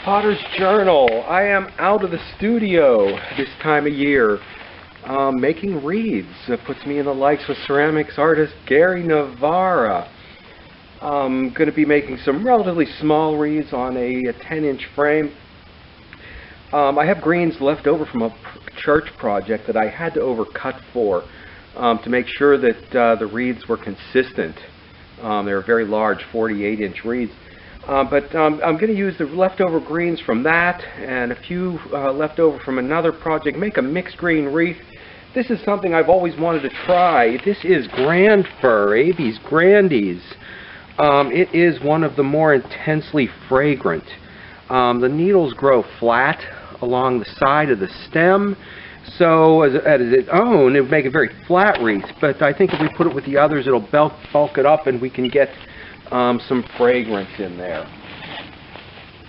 Potter's Journal. I am out of the studio this time of year making wreaths. It puts me in the likes with ceramics artist Gary Navarra. I'm going to be making some relatively small wreaths on a 10-inch frame. I have greens left over from a church project that I had to overcut for to make sure that the wreaths were consistent. They're very large 48-inch wreaths. But I'm going to use the leftover greens from that and a few left over from another project, make a mixed green wreath. This is something I've always wanted to try. This is Grand Fir, Abies grandies. It is one of the more intensely fragrant. The needles grow flat along the side of the stem, so as its own, it would make a very flat wreath, but I think if we put it with the others, it'll bulk it up and we can get some fragrance in there.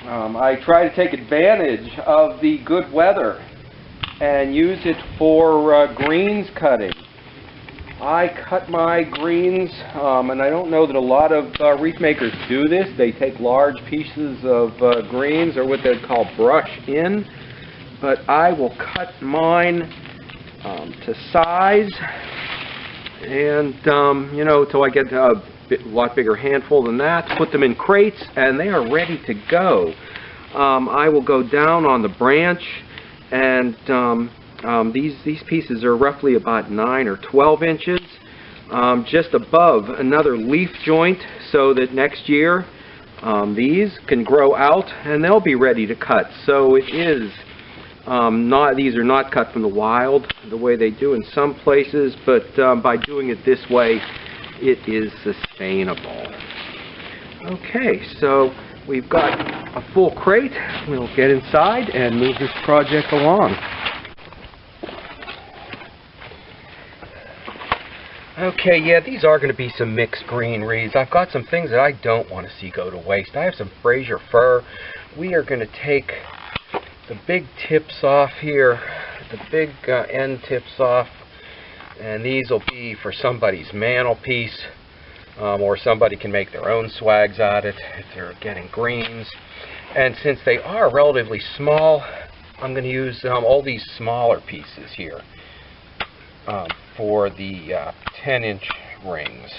I try to take advantage of the good weather and use it for greens cutting. I cut my greens, and I don't know that a lot of wreath makers do this. They take large pieces of greens, or what they call brush in, but I will cut mine to size, and you know, till I get a lot bigger handful than that, put them in crates, and they are ready to go. I will go down on the branch, and these pieces are roughly about 9 or 12 inches, just above another leaf joint, so that next year these can grow out and they'll be ready to cut. So it is these are not cut from the wild the way they do in some places, but by doing it this way, it is sustainable. Okay, so we've got a full crate. We'll get inside and move this project along. Okay, yeah, these are going to be some mixed green wreaths. I've got some things that I don't want to see go to waste. I have some Fraser fir. We are going to take the big tips off here, the big end tips off, and these will be for somebody's mantelpiece, or somebody can make their own swags out of it if they're getting greens. And since they are relatively small, I'm going to use all these smaller pieces here for the 10-inch rings.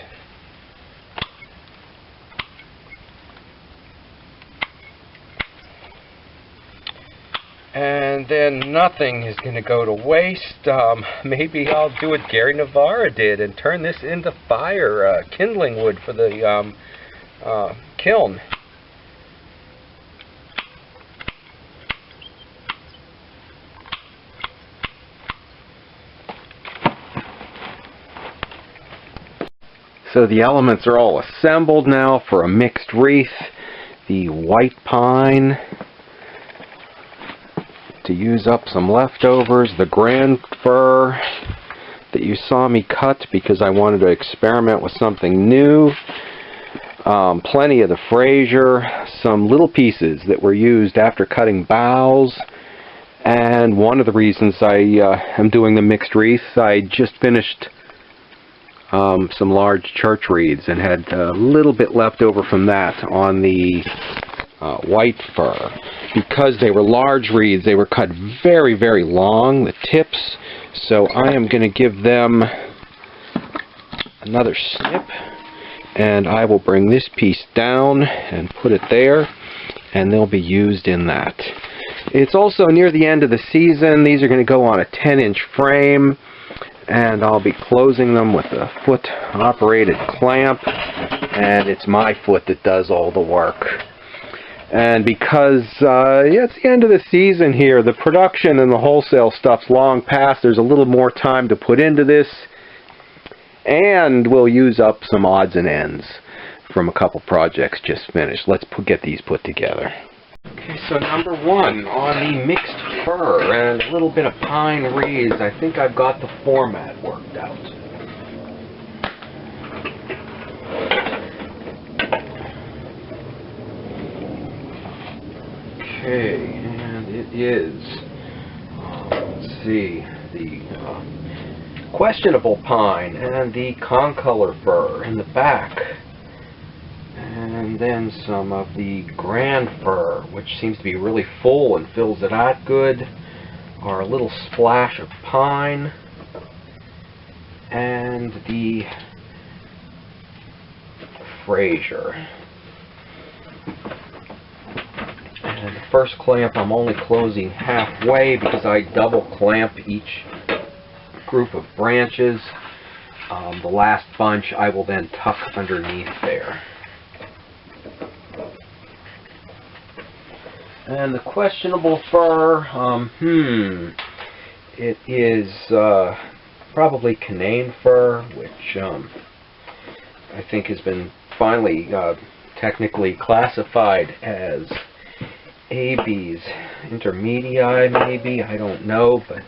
And then nothing is going to go to waste. Maybe I'll do what Gary Navarra did and turn this into fire, kindling wood for the kiln. So the elements are all assembled now for a mixed wreath. The white pine to use up some leftovers, the Grand Fir that you saw me cut because I wanted to experiment with something new, plenty of the Fraser, some little pieces that were used after cutting boughs, and one of the reasons I am doing the mixed wreath, I just finished some large church wreaths and had a little bit left over from that on the white fir. Because they were large wreaths, they were cut very, very long, the tips, so I am going to give them another snip, and I will bring this piece down and put it there, and they'll be used in that. It's also near the end of the season. These are going to go on a 10-inch frame, and I'll be closing them with a foot-operated clamp, and it's my foot that does all the work. And because it's the end of the season here, the production and the wholesale stuff's long past, there's a little more time to put into this, and we'll use up some odds and ends from a couple projects just finished. Let's get these put together. Okay, so number one on the mixed fir and a little bit of pine wreaths, I think I've got the format worked out. Okay, and it is, let's see, the questionable pine and the concolor fir in the back. And And then some of the grand fir, which seems to be really full and fills it out good. Our little splash of pine. And the Fraser. And the first clamp I'm only closing halfway because I double clamp each group of branches. The last bunch I will then tuck underneath there. And the questionable fir, it is probably Canaan fir, which I think has been finally technically classified as Abies intermedii, maybe, I don't know, but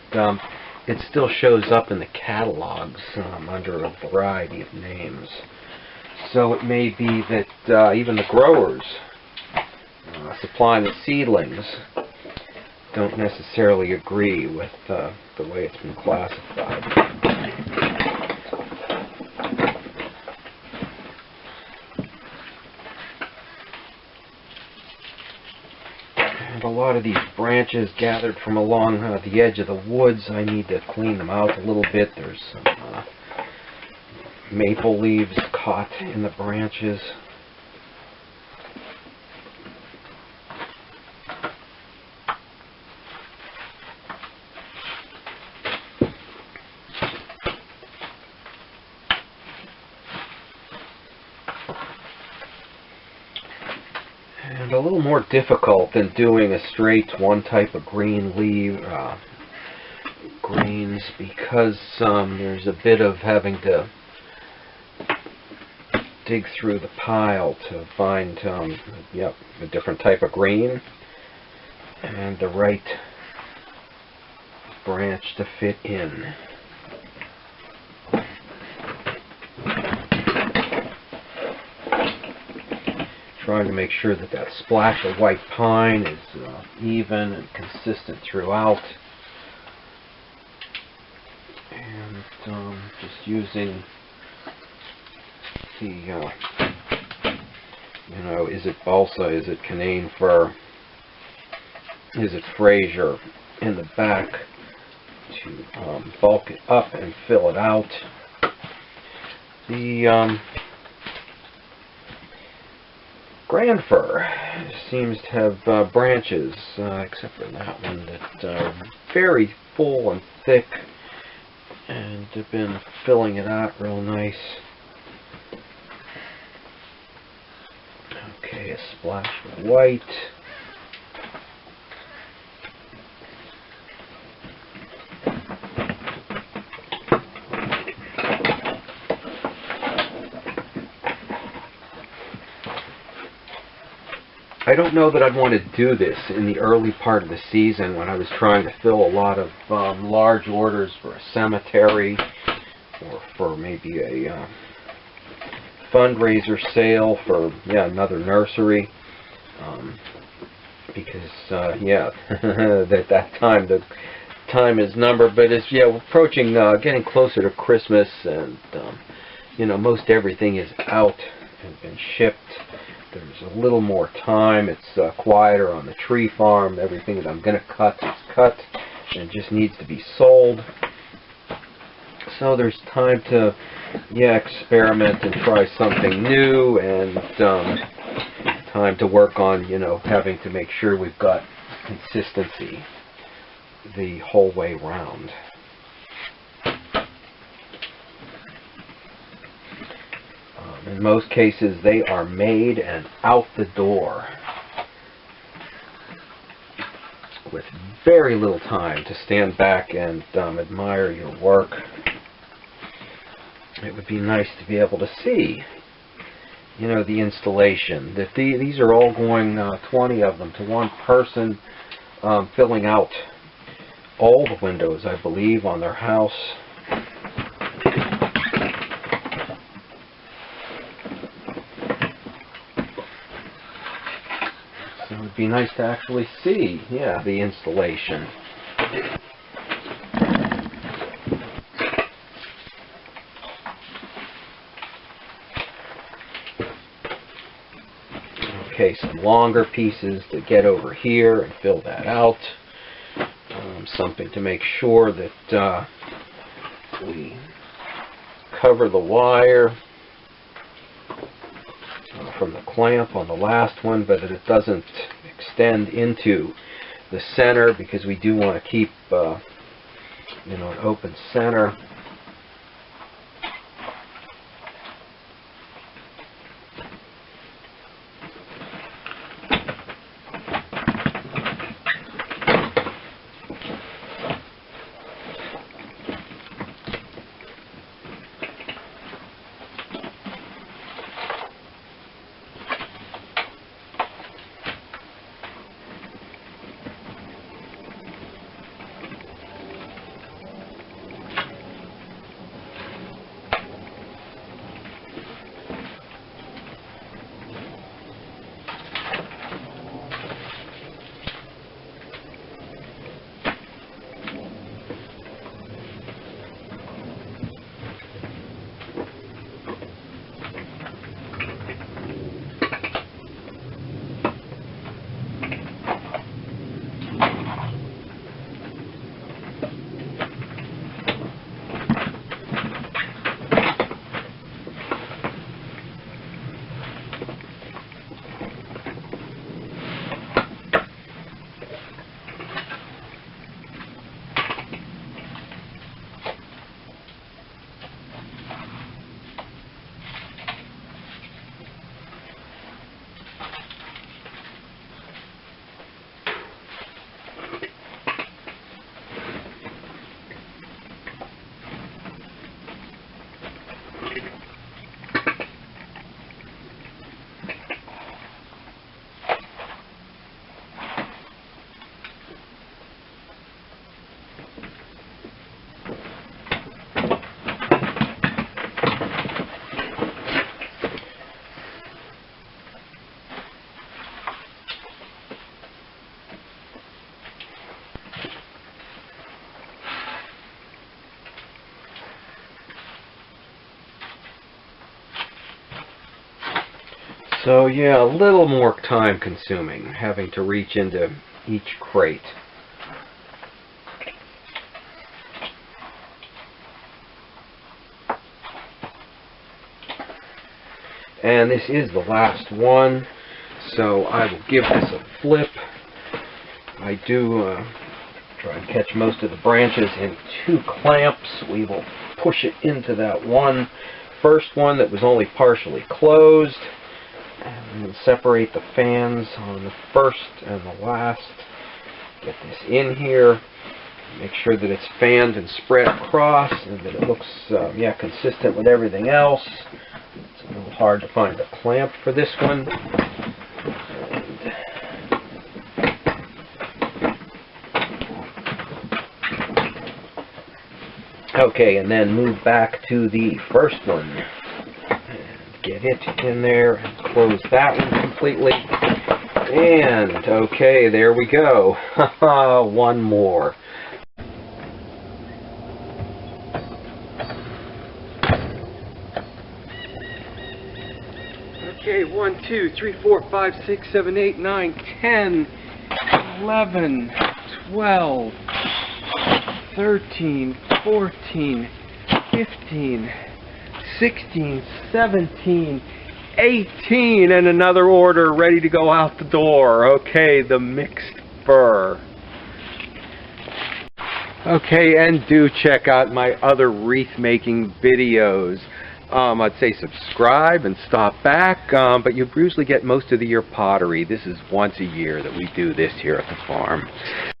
it still shows up in the catalogs under a variety of names. So it may be that even the growers supplying the seedlings don't necessarily agree with the way it's been classified. And a lot of these branches gathered from along the edge of the woods, I need to clean them out a little bit. There's some maple leaves caught in the branches. And a little more difficult than doing a straight one type of green greens, because there's a bit of having to dig through the pile to find a different type of green and the right branch to fit in. Trying to make sure that that splash of white pine is even and consistent throughout. And just using the, is it balsa, is it Canaan fir, is it Fraser in the back to bulk it up and fill it out. The grand fir seems to have branches, except for that one, that are very full and thick, and have been filling it out real nice. Okay, a splash of white. I don't know that I'd want to do this in the early part of the season when I was trying to fill a lot of large orders for a cemetery or for maybe a fundraiser sale for another nursery, because that time, the time is numbered. But it's approaching, getting closer to Christmas, and most everything is out and been shipped. There's a little more time. It's quieter on the tree farm. Everything that I'm going to cut is cut and just needs to be sold. So there's time to experiment and try something new, and time to work on having to make sure we've got consistency the whole way round. In most cases, they are made and out the door with very little time to stand back and admire your work. It would be nice to be able to see, the installation. That these are all going, 20 of them, to one person, filling out all the windows, I believe, on their house. So it would be nice to actually see, the installation. Okay, some longer pieces to get over here and fill that out. Something to make sure that we cover the wire from the clamp on the last one, but that it doesn't extend into the center, because we do want to keep an open center. So yeah, a little more time consuming, having to reach into each crate. And this is the last one, so I will give this a flip. I do try and catch most of the branches in 2 clamps. We will push it into that first one that was only partially closed. And then separate the fans on the first and the last. Get this in here. Make sure that it's fanned and spread across and that it looks consistent with everything else. It's a little hard to find a clamp for this one. Okay, and then move back to the first one. Get it in there and close that one completely. And okay, there we go. One more. Okay, 1, 2, 3, 4, 5, 6, 7, 8, 9, 10, 11, 12, 13, 14, 15, 16, 17, 18, and another order ready to go out the door. Okay, the mixed fir. Okay, and do check out my other wreath making videos. I'd say subscribe and stop back, but you usually get most of the year pottery. This is once a year that we do this here at the farm.